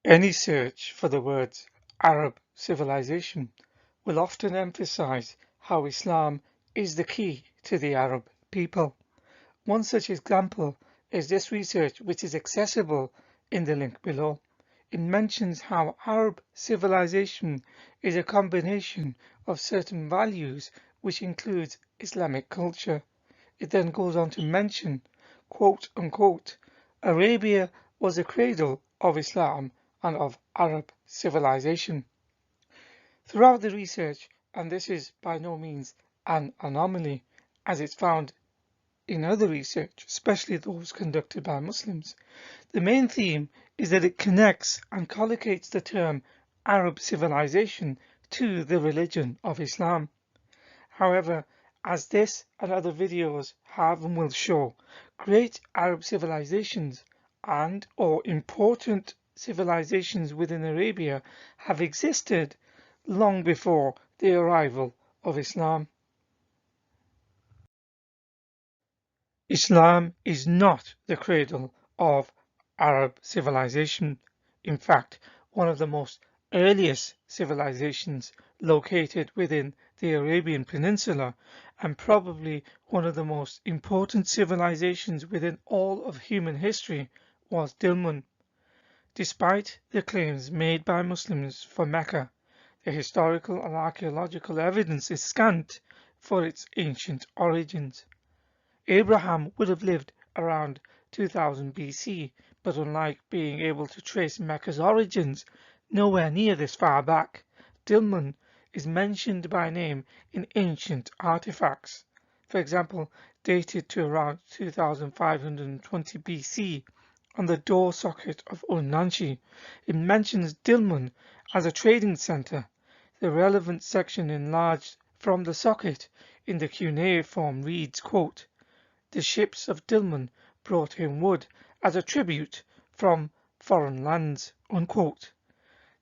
Any search for the words Arab civilization will often emphasize how Islam is the key to the Arab people. One such example is this research, which is accessible in the link below. It mentions how Arab civilization is a combination of certain values which includes Islamic culture. It then goes on to mention, quote unquote, Arabia was the cradle of Islam and of Arab civilization. Throughout the research, and this is by no means an anomaly, as it's found in other research, especially those conducted by Muslims, the main theme is that it connects and collocates the term Arab civilization to the religion of Islam. However, as this and other videos have and will show, great Arab civilizations and/or important civilizations within Arabia have existed long before the arrival of Islam. Islam is not the cradle of Arab civilization. In fact, one of the most earliest civilizations located within the Arabian Peninsula and probably one of the most important civilizations within all of human history was Dilmun. Despite the claims made by Muslims for Mecca, the historical and archaeological evidence is scant for its ancient origins. Abraham would have lived around 2000 BC, but unlike being able to trace Mecca's origins nowhere near this far back, Dilmun is mentioned by name in ancient artifacts. For example, dated to around 2520 BC on the door socket of Unanshi, it mentions Dilmun as a trading center. The relevant section enlarged from the socket in the cuneiform reads, quote, the ships of Dilmun brought him wood as a tribute from foreign lands, unquote.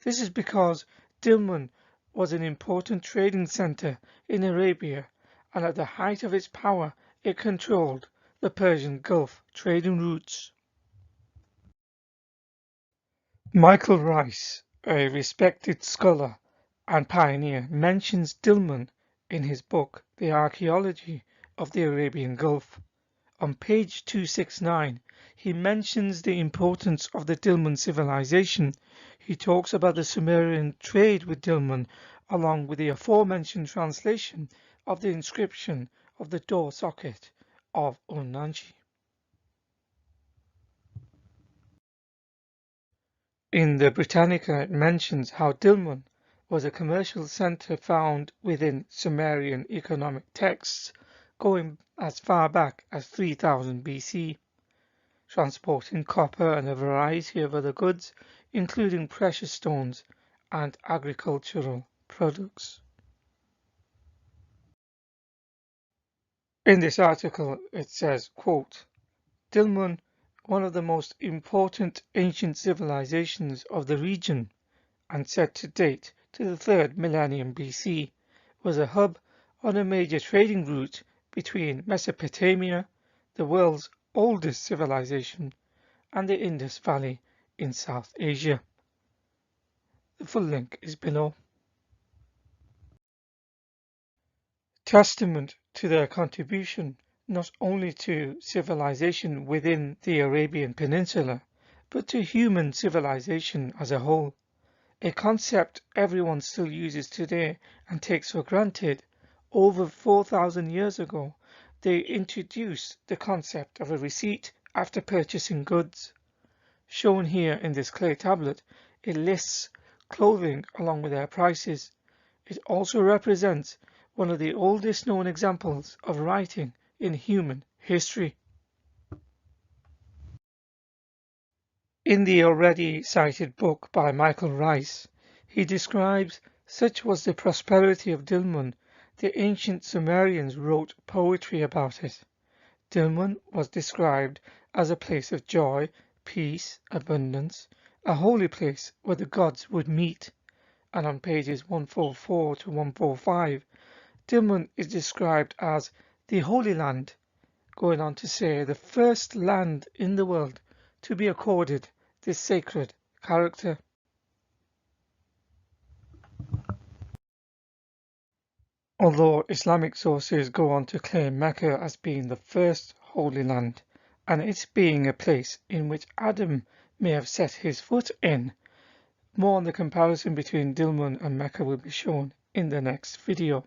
This is because Dilmun was an important trading center in Arabia, and at the height of its power it controlled the Persian Gulf trading routes. Michael Rice, a respected scholar and pioneer, mentions Dilmun in his book The Archaeology of the Arabian Gulf. On page 269, he mentions the importance of the Dilmun civilization. He talks about the Sumerian trade with Dilmun, along with the aforementioned translation of the inscription of the door socket of Unanshi. In the Britannica, it mentions how Dilmun was a commercial center found within Sumerian economic texts, going as far back as 3000 BC, transporting copper and a variety of other goods, including precious stones and agricultural products. In this article, it says, quote, Dilmun, one of the most important ancient civilizations of the region, and said to date to the 3rd millennium BC, was a hub on a major trading route between Mesopotamia, the world's oldest civilization, and the Indus Valley in South Asia. The full link is below. Testament to their contribution not only to civilization within the Arabian Peninsula, but to human civilization as a whole. A concept everyone still uses today and takes for granted. Over 4,000 years ago, they introduced the concept of a receipt after purchasing goods. Shown here in this clay tablet, it lists clothing along with their prices. It also represents one of the oldest known examples of writing in human history. In the already cited book by Michael Rice, he describes such was the prosperity of Dilmun, the ancient Sumerians wrote poetry about it. Dilmun was described as a place of joy, peace, abundance, a holy place where the gods would meet. And on pages 144 to 145, Dilmun is described as the Holy Land, going on to say the first land in the world to be accorded this sacred character. Although Islamic sources go on to claim Mecca as being the first holy land, and it being a place in which Adam may have set his foot in, more on the comparison between Dilmun and Mecca will be shown in the next video.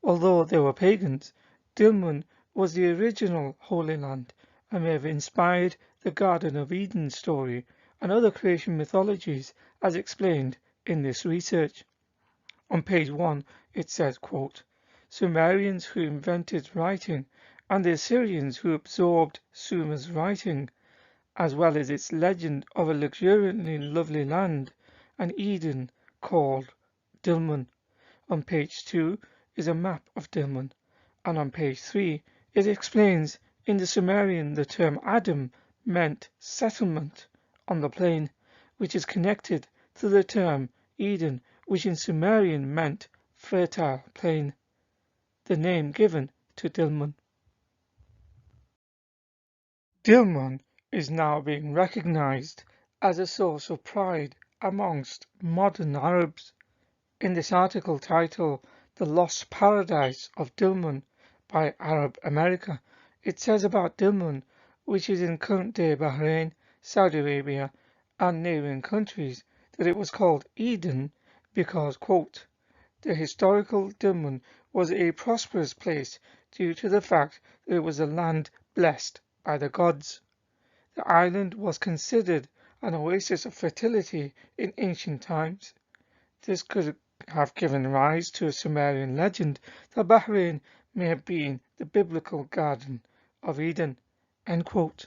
Although they were pagans, Dilmun was the original Holy Land and may have inspired the Garden of Eden story and other creation mythologies as explained in this research. On page 1 it says, quote, Sumerians who invented writing and the Assyrians who absorbed Sumer's writing, as well as its legend of a luxuriantly lovely land, an Eden called Dilmun. On page 2 is a map of Dilmun, and on page 3 it explains in the Sumerian the term Adam meant settlement on the plain, which is connected to the term Eden, which in Sumerian meant fertile plain, the name given to Dilmun. Dilmun is now being recognized as a source of pride amongst modern Arabs. In this article titled The Lost Paradise of Dilmun by Arab America, it says about Dilmun, which is in current-day Bahrain, Saudi Arabia and neighbouring countries, that it was called Eden because, quote, the historical Dilmun was a prosperous place due to the fact that it was a land blessed by the gods. The island was considered an oasis of fertility in ancient times. This could have given rise to a Sumerian legend that Bahrain may have been the biblical Garden of Eden. End quote.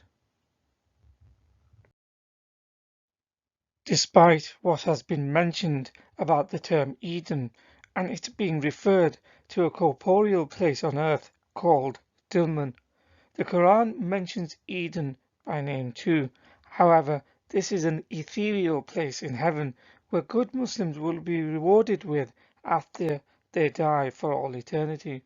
Despite what has been mentioned about the term Eden and it being referred to a corporeal place on earth called Dilmun, the Quran mentions Eden by name too. However, this is an ethereal place in heaven where good Muslims will be rewarded with after they die for all eternity.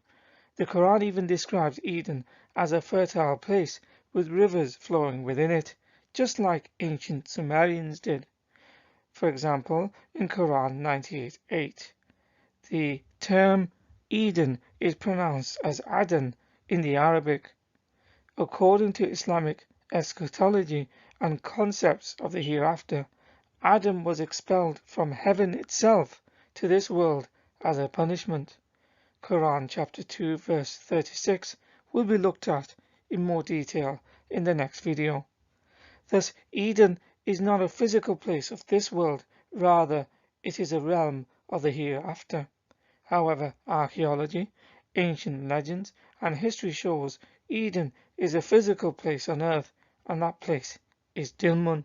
The Quran even describes Eden as a fertile place with rivers flowing within it, just like ancient Sumerians did. For example, in Quran 98:8, the term Eden is pronounced as Aden in the Arabic. According to Islamic eschatology and concepts of the hereafter, Adam was expelled from heaven itself to this world as a punishment. Quran chapter 2 verse 36 will be looked at in more detail in the next video. Thus, Eden is not a physical place of this world, rather it is a realm of the hereafter. However, archaeology, ancient legends and history shows Eden is a physical place on earth, and that place is Dilmun.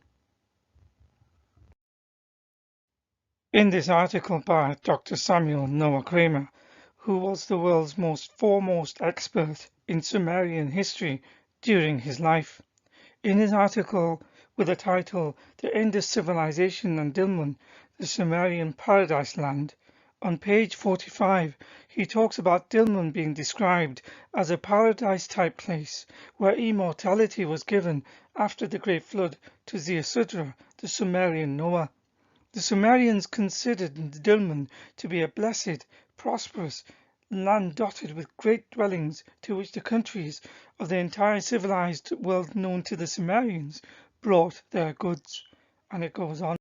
In this article by Dr. Samuel Noah Kramer, who was the world's most foremost expert in Sumerian history during his life, in his article with the title The Indus Civilisation and Dilmun, the Sumerian Paradise Land, on page 45 he talks about Dilmun being described as a paradise-type place where immortality was given after the Great Flood to Ziusudra, the Sumerian Noah. The Sumerians considered Dilmun to be a blessed, prosperous land dotted with great dwellings to which the countries of the entire civilized world known to the Sumerians brought their goods. And it goes on.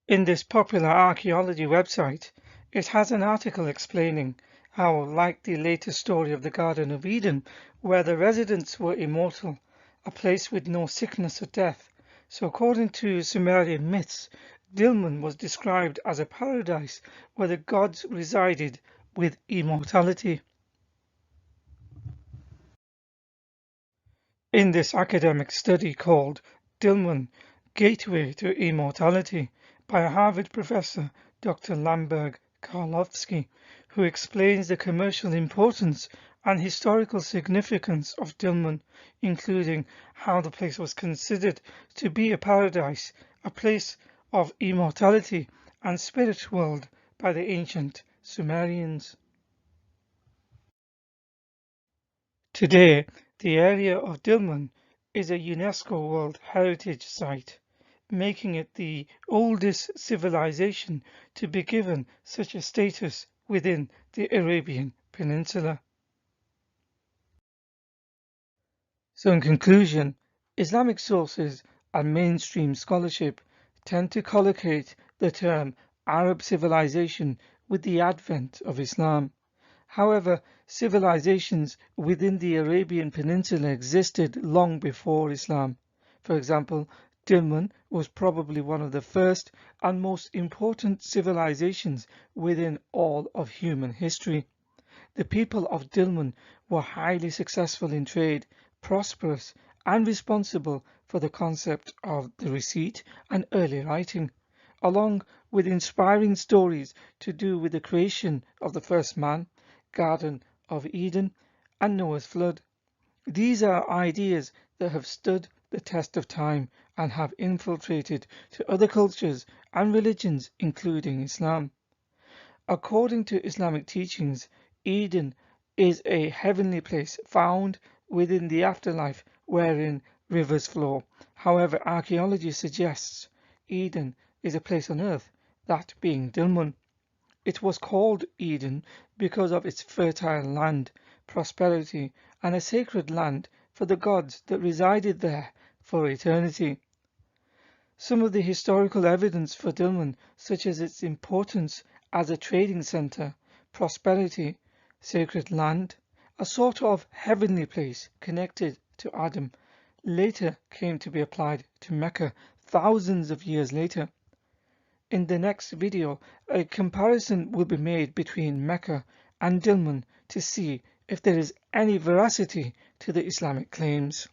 In this popular archaeology website, it has an article explaining how, like the latest story of the Garden of Eden, where the residents were immortal, a place with no sickness or death, so according to Sumerian myths, Dilmun was described as a paradise where the gods resided with immortality. In this academic study called Dilmun, Gateway to Immortality by a Harvard professor, Dr. Lamberg Karlovsky, who explains the commercial importance and historical significance of Dilmun, including how the place was considered to be a paradise, a place of immortality and spirit world by the ancient Sumerians. Today, the area of Dilmun is a UNESCO World Heritage Site. making it the oldest civilization to be given such a status within the Arabian Peninsula. So in conclusion, Islamic sources and mainstream scholarship tend to collocate the term Arab civilization with the advent of Islam. However, civilizations within the Arabian Peninsula existed long before Islam. For example, Dilmun was probably one of the first and most important civilizations within all of human history. The people of Dilmun were highly successful in trade, prosperous, and responsible for the concept of the receipt and early writing, along with inspiring stories to do with the creation of the first man, Garden of Eden, and Noah's flood. These are ideas that have stood the test of time and have infiltrated to other cultures and religions, including Islam. According to Islamic teachings, Eden is a heavenly place found within the afterlife wherein rivers flow. However, archaeology suggests Eden is a place on earth, that being Dilmun. It was called Eden because of its fertile land, prosperity, and a sacred land for the gods that resided there for eternity. Some of the historical evidence for Dilmun, such as its importance as a trading center, prosperity, sacred land, a sort of heavenly place connected to Adam, later came to be applied to Mecca thousands of years later. In the next video, a comparison will be made between Mecca and Dilmun to see if there is any veracity to the Islamic claims.